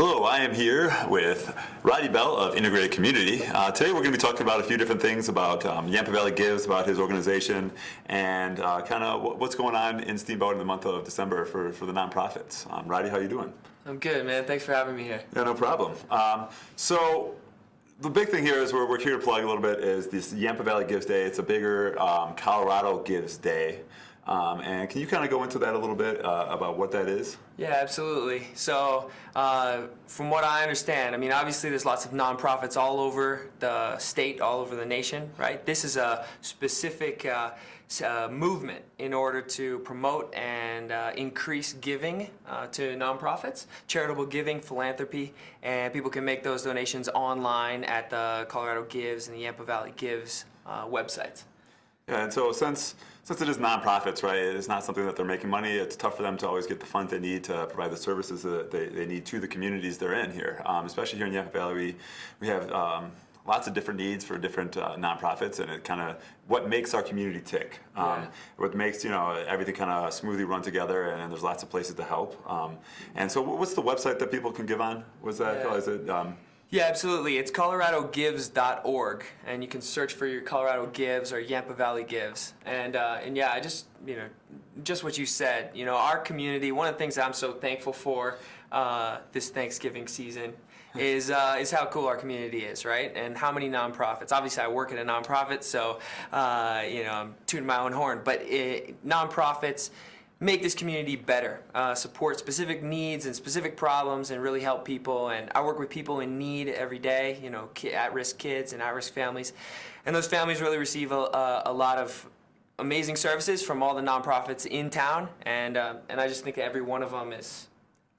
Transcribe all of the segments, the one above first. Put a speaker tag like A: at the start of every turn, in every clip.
A: Hello, I am here with Roddy Beall of Integrated Community. Today we're going to be talking about a few different things about Yampa Valley Gives, about his organization, and kind of what's going on in Steamboat in the month of December for the nonprofits. Roddy, how you doing?
B: I'm good, man. Thanks for having me here.
A: Yeah, no problem. So the big thing here is we're here to plug a little bit is this Yampa Valley Gives Day. It's a bigger Colorado Gives Day. And can you kind of go into that a little bit about what that is?
B: Yeah, absolutely. So from what I understand, I mean, obviously there's lots of nonprofits all over the state, all over the nation, right? This is a specific movement in order to promote and increase giving to nonprofits, charitable giving, philanthropy, and people can make those donations online at the Colorado Gives and the Yampa Valley Gives websites.
A: Yeah, and so since it is nonprofits, right, it's not something that they're making money. It's tough for them to always get the funds they need to provide the services that they need to the communities they're in here. Especially here in Yampa Valley, we have lots of different needs for different nonprofits, and it kind of what makes our community tick. What makes everything kind of smoothly run together, and there's lots of places to help. And so, what's the website that people can give on? Was that is it?
B: Yeah, absolutely. It's coloradogives.org, and you can search for your Colorado Gives or Yampa Valley Gives. And yeah, I just, just what you said, our community, one of the things that I'm so thankful for this Thanksgiving season is how cool our community is, right? And how many nonprofits. Obviously, I work at a nonprofit, so, I'm tooting my own horn, but nonprofits make this community better, support specific needs and specific problems, and really help people. And I work with people in need every day, at-risk kids and at-risk families. And those families really receive a lot of amazing services from all the nonprofits in town. And I just think that every one of them is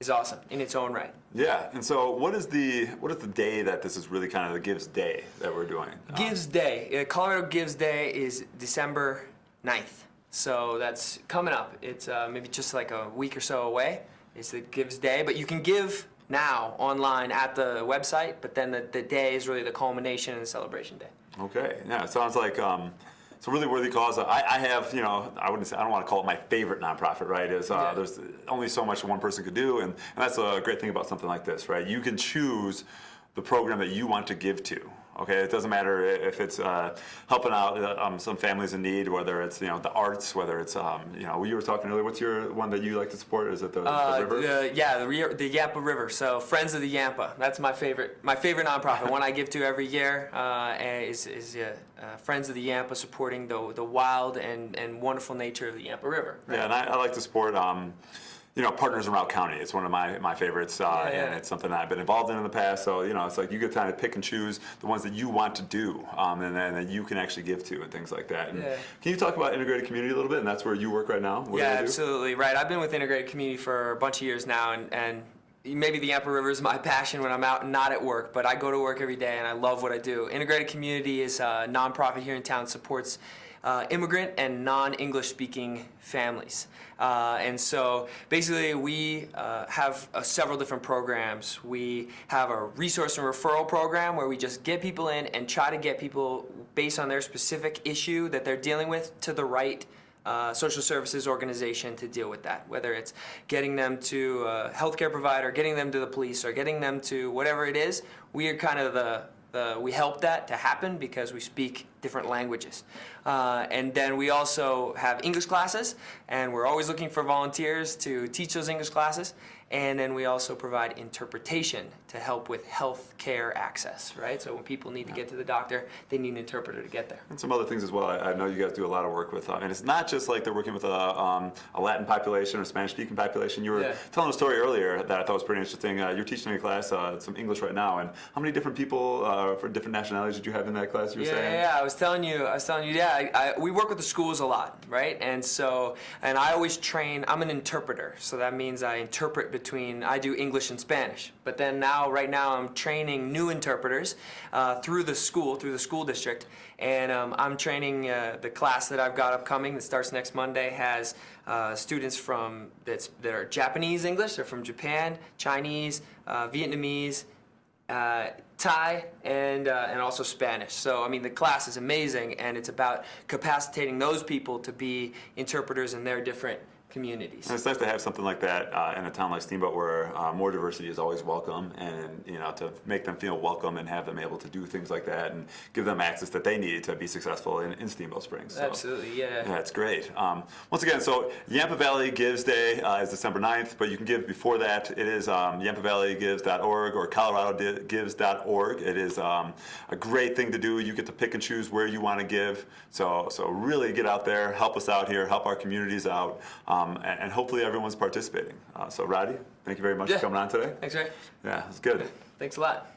B: awesome in its own right.
A: Yeah, and so what is the day that this is really kind of the Gives Day that we're doing?
B: Gives Day, Colorado Gives Day is December 9th. So that's coming up. It's maybe just like a week or so away. It's the Gives Day, but you can give now online at the website, but then the day is really the culmination and the celebration day.
A: Okay, yeah, it sounds like it's a really worthy cause. I have, I wouldn't say, I don't want to call it my favorite nonprofit, right? There's only so much one person could do, and that's a great thing about something like this, right? You can choose the program that you want to give to. Okay, it doesn't matter if it's helping out some families in need, whether it's the arts, whether it's you were talking earlier. What's your one that you like to support? Is it the river?
B: The Yampa River. So Friends of the Yampa. That's my favorite nonprofit. One I give to every year is Friends of the Yampa, supporting the wild and wonderful nature of the Yampa River. Right?
A: Yeah, and I like to support. Partners in Routt County. It's one of my favorites, and it's something that I've been involved in the past. So, it's like you get time to pick and choose the ones that you want to do, and then that you can actually give to and things like that. And can you talk about Integrated Community a little bit? And that's where you work right now?
B: Yeah, absolutely. Right. I've been with Integrated Community for a bunch of years now, and maybe the Yampa River is my passion when I'm out and not at work, but I go to work every day, and I love what I do. Integrated Community is a nonprofit here in town, supports immigrant and non-English speaking families. And so basically we have several different programs. We have a resource and referral program where we just get people in and try to get people based on their specific issue that they're dealing with to the right social services organization to deal with that, whether it's getting them to a healthcare provider, getting them to the police, or getting them to whatever it is. We are kind of we help that to happen because we speak different languages. And then we also have English classes, and we're always looking for volunteers to teach those English classes. And then we also provide interpretation to help with health care access, right? So when people need to get to the doctor, they need an interpreter to get there.
A: And some other things as well. I know you guys do a lot of work with, and it's not just like they're working with a Latin population or Spanish-speaking population. You were telling a story earlier that I thought was pretty interesting. You're teaching a class some English right now, and how many different people for different nationalities did you have in that class? You were saying?
B: Yeah. I was telling you. We work with the schools a lot, right? And I always train. I'm an interpreter, so that means I interpret I do English and Spanish. But then right now I'm training new interpreters through the school district. And I'm training the class that I've got upcoming that starts next Monday has students that are Japanese English. They're from Japan, Chinese, Vietnamese, Thai, and also Spanish. So, the class is amazing, and it's about capacitating those people to be interpreters in their different communities.
A: And it's nice to have something like that in a town like Steamboat, where more diversity is always welcome, and to make them feel welcome and have them able to do things like that and give them access that they need to be successful in Steamboat Springs. So,
B: Absolutely, yeah.
A: yeah, it's great. Once again, so Yampa Valley Gives Day is December 9th, but you can give before that. It is yampavalleygives.org or coloradogives.org. It is a great thing to do. You get to pick and choose where you want to give. So really get out there, help us out here, help our communities out. And hopefully everyone's participating. So Roddy, thank you very much for coming on today.
B: Thanks, Ray.
A: Yeah, it's good.
B: Thanks a lot.